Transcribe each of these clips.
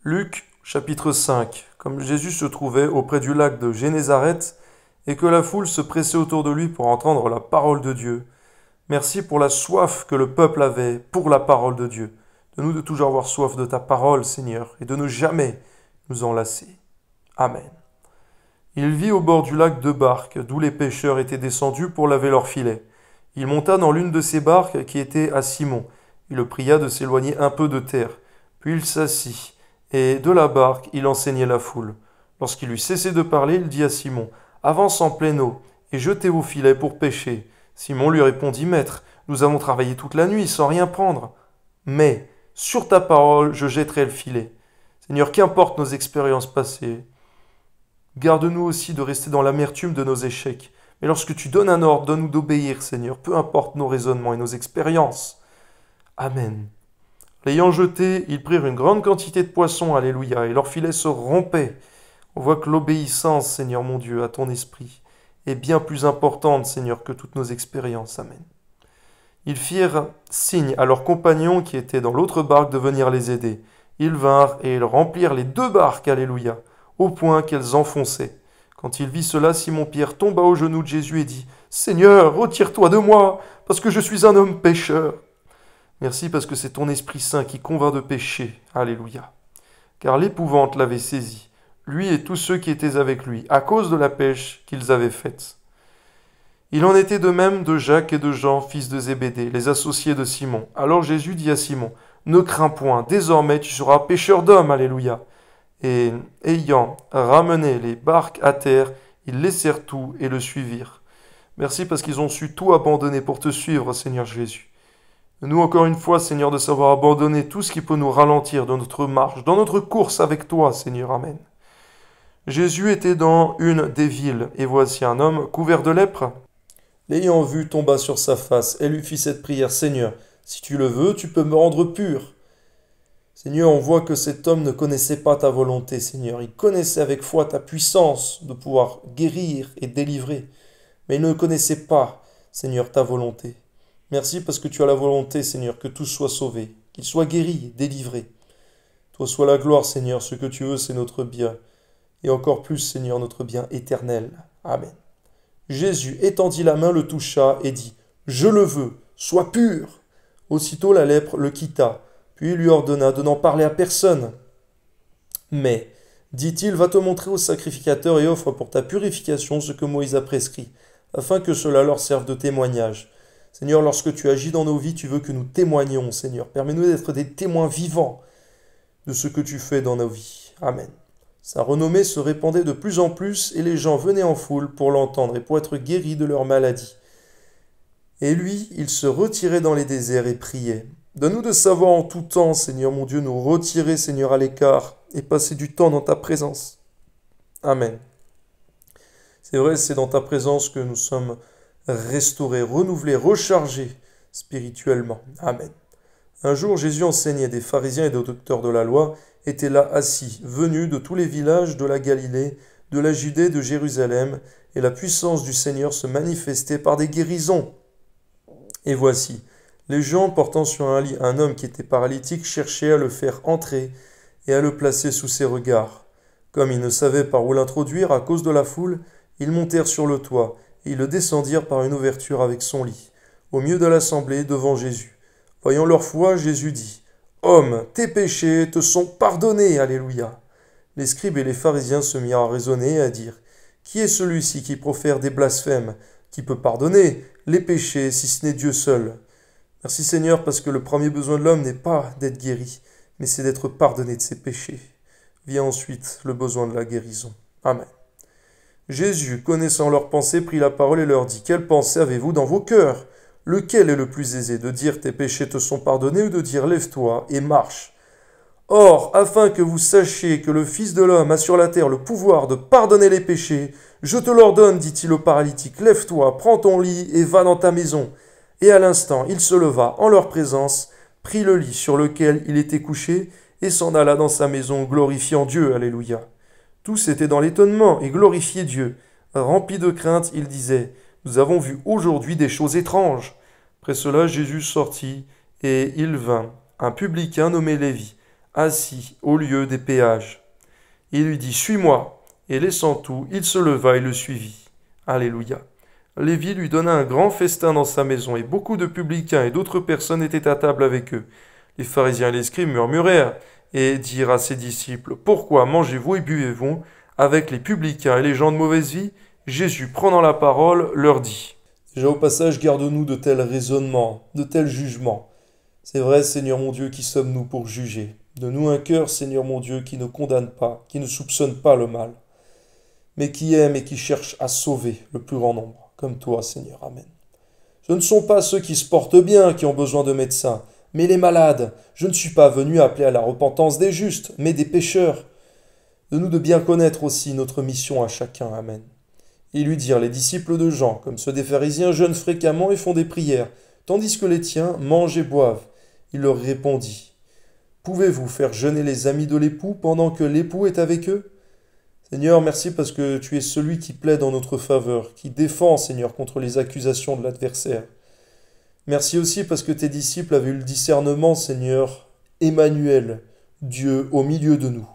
Luc chapitre 5. Comme Jésus se trouvait auprès du lac de Génézareth et que la foule se pressait autour de lui pour entendre la parole de Dieu, merci pour la soif que le peuple avait pour la parole de Dieu. De nous de toujours avoir soif de ta parole, Seigneur, et de ne jamais nous en lasser. Amen. Il vit au bord du lac deux barques, d'où les pêcheurs étaient descendus pour laver leurs filets. Il monta dans l'une de ces barques qui était à Simon. Il le pria de s'éloigner un peu de terre. Puis il s'assit, et de la barque il enseignait la foule. Lorsqu'il eut cessé de parler, il dit à Simon, « Avance en pleine eau, et jetez vos filets pour pêcher. » Simon lui répondit, « Maître, nous avons travaillé toute la nuit sans rien prendre. Mais, sur ta parole, je jetterai le filet. » Seigneur, qu'importe nos expériences passées, garde-nous aussi de rester dans l'amertume de nos échecs. Mais lorsque tu donnes un ordre, donne-nous d'obéir, Seigneur, peu importe nos raisonnements et nos expériences. Amen. L'ayant jeté, ils prirent une grande quantité de poissons, alléluia, et leurs filets se rompaient. On voit que l'obéissance, Seigneur mon Dieu, à ton esprit, est bien plus importante, Seigneur, que toutes nos expériences. Amen. Ils firent signe à leurs compagnons qui étaient dans l'autre barque de venir les aider. Ils vinrent et ils remplirent les deux barques, alléluia, au point qu'elles enfonçaient. Quand il vit cela, Simon-Pierre tomba aux genoux de Jésus et dit, « Seigneur, retire-toi de moi, parce que je suis un homme pécheur. » Merci parce que c'est ton Esprit Saint qui convainc de pécher. Alléluia. Car l'épouvante l'avait saisi, lui et tous ceux qui étaient avec lui, à cause de la pêche qu'ils avaient faite. Il en était de même de Jacques et de Jean, fils de Zébédée, les associés de Simon. Alors Jésus dit à Simon, « Ne crains point, désormais tu seras pêcheur d'hommes. » Alléluia. Et ayant ramené les barques à terre, ils laissèrent tout et le suivirent. Merci parce qu'ils ont su tout abandonner pour te suivre, Seigneur Jésus. Nous, encore une fois, Seigneur, de savoir abandonner tout ce qui peut nous ralentir dans notre marche, dans notre course avec toi, Seigneur. Amen. Jésus était dans une des villes, et voici un homme couvert de lèpre. L'ayant vu, tomba sur sa face et lui fit cette prière, « Seigneur, si tu le veux, tu peux me rendre pur. » Seigneur, on voit que cet homme ne connaissait pas ta volonté, Seigneur. Il connaissait avec foi ta puissance de pouvoir guérir et délivrer. Mais il ne connaissait pas, Seigneur, ta volonté. Merci parce que tu as la volonté, Seigneur, que tous soient sauvés, qu'ils soient guéris, délivrés. Toi soit la gloire, Seigneur, ce que tu veux, c'est notre bien. Et encore plus, Seigneur, notre bien éternel. Amen. Jésus étendit la main, le toucha et dit, « Je le veux, sois pur. » Aussitôt la lèpre le quitta. Puis il lui ordonna de n'en parler à personne. Mais, dit-il, va te montrer au sacrificateur et offre pour ta purification ce que Moïse a prescrit, afin que cela leur serve de témoignage. Seigneur, lorsque tu agis dans nos vies, tu veux que nous témoignions, Seigneur. Permets-nous d'être des témoins vivants de ce que tu fais dans nos vies. Amen. Sa renommée se répandait de plus en plus et les gens venaient en foule pour l'entendre et pour être guéris de leur maladie. Et lui, il se retirait dans les déserts et priait. Donne-nous de savoir en tout temps, Seigneur mon Dieu, nous retirer, Seigneur, à l'écart et passer du temps dans ta présence. Amen. C'est vrai, c'est dans ta présence que nous sommes restaurés, renouvelés, rechargés spirituellement. Amen. Un jour, Jésus enseignait, des pharisiens et des docteurs de la loi étaient là assis, venus de tous les villages de la Galilée, de la Judée, de Jérusalem, et la puissance du Seigneur se manifestait par des guérisons. Et voici, les gens portant sur un lit un homme qui était paralytique cherchaient à le faire entrer et à le placer sous ses regards. Comme ils ne savaient par où l'introduire à cause de la foule, ils montèrent sur le toit et ils le descendirent par une ouverture avec son lit, au milieu de l'assemblée devant Jésus. Voyant leur foi, Jésus dit, « Homme, tes péchés te sont pardonnés. » Alléluia. Les scribes et les pharisiens se mirent à raisonner et à dire, « Qui est celui-ci qui profère des blasphèmes? Qui peut pardonner les péchés si ce n'est Dieu seul ?» Merci Seigneur parce que le premier besoin de l'homme n'est pas d'être guéri, mais c'est d'être pardonné de ses péchés. Vient ensuite le besoin de la guérison. Amen. Jésus, connaissant leurs pensées, prit la parole et leur dit, « Quelle pensée avez-vous dans vos cœurs? Lequel est le plus aisé, de dire tes péchés te sont pardonnés ou de dire lève-toi et marche? Or, afin que vous sachiez que le Fils de l'homme a sur la terre le pouvoir de pardonner les péchés, je te l'ordonne, dit-il au paralytique, lève-toi, prends ton lit et va dans ta maison. Et à l'instant, il se leva en leur présence, prit le lit sur lequel il était couché et s'en alla dans sa maison, glorifiant Dieu. Alléluia. Tous étaient dans l'étonnement et glorifiaient Dieu. Remplis de crainte, ils disaient, « Nous avons vu aujourd'hui des choses étranges. » Après cela, Jésus sortit et il vint un publicain nommé Lévi, assis au lieu des péages. Il lui dit, suis-moi. Et laissant tout, il se leva et le suivit. Alléluia. Lévi lui donna un grand festin dans sa maison, et beaucoup de publicains et d'autres personnes étaient à table avec eux. Les pharisiens et les scribes murmurèrent et dirent à ses disciples, pourquoi mangez-vous et buvez-vous avec les publicains et les gens de mauvaise vie? Jésus, prenant la parole, leur dit. Déjà au passage, garde-nous de tels raisonnements, de tels jugements. C'est vrai, Seigneur mon Dieu, qui sommes-nous pour juger? Donne-nous un cœur, Seigneur mon Dieu, qui ne condamne pas, qui ne soupçonne pas le mal, mais qui aime et qui cherche à sauver le plus grand nombre, comme toi, Seigneur. Amen. Ce ne sont pas ceux qui se portent bien qui ont besoin de médecins, mais les malades. Je ne suis pas venu appeler à la repentance des justes, mais des pécheurs. Donne-nous de bien connaître aussi notre mission à chacun. Amen. Et lui dirent, les disciples de Jean, comme ceux des pharisiens, jeûnent fréquemment et font des prières, tandis que les tiens mangent et boivent. Il leur répondit, pouvez-vous faire jeûner les amis de l'époux pendant que l'époux est avec eux? Seigneur, merci parce que tu es celui qui plaide en notre faveur, qui défend, Seigneur, contre les accusations de l'adversaire. Merci aussi parce que tes disciples avaient eu le discernement, Seigneur, Emmanuel, Dieu au milieu de nous.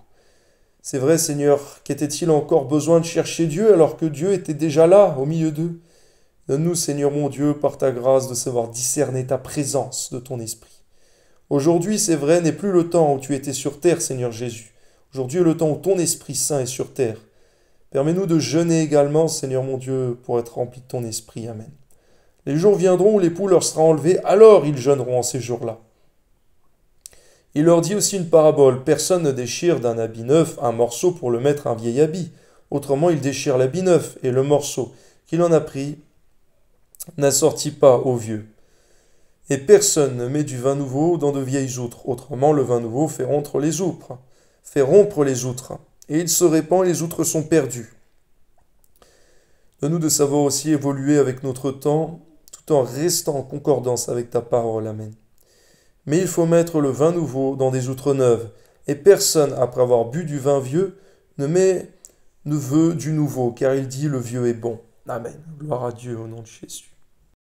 C'est vrai, Seigneur, qu'était-il encore besoin de chercher Dieu alors que Dieu était déjà là, au milieu d'eux? Donne-nous, Seigneur mon Dieu, par ta grâce, de savoir discerner ta présence de ton esprit. Aujourd'hui, c'est vrai, n'est plus le temps où tu étais sur terre, Seigneur Jésus. Aujourd'hui est le temps où ton Esprit Saint est sur terre. Permets-nous de jeûner également, Seigneur mon Dieu, pour être remplis de ton Esprit. Amen. Les jours viendront où l'époux leur sera enlevé, alors ils jeûneront en ces jours-là. Il leur dit aussi une parabole. Personne ne déchire d'un habit neuf un morceau pour le mettre à un vieil habit. Autrement, il déchire l'habit neuf, et le morceau qu'il en a pris n'assortit pas au vieux. Et personne ne met du vin nouveau dans de vieilles outres. Autrement, le vin nouveau fait rompre les outres. Et il se répand et les outres sont perdues. Donne-nous de savoir aussi évoluer avec notre temps, tout en restant en concordance avec ta parole. Amen. Mais il faut mettre le vin nouveau dans des outres neuves, et personne, après avoir bu du vin vieux, ne veut du nouveau, car il dit le vieux est bon. Amen. Gloire à Dieu au nom de Jésus.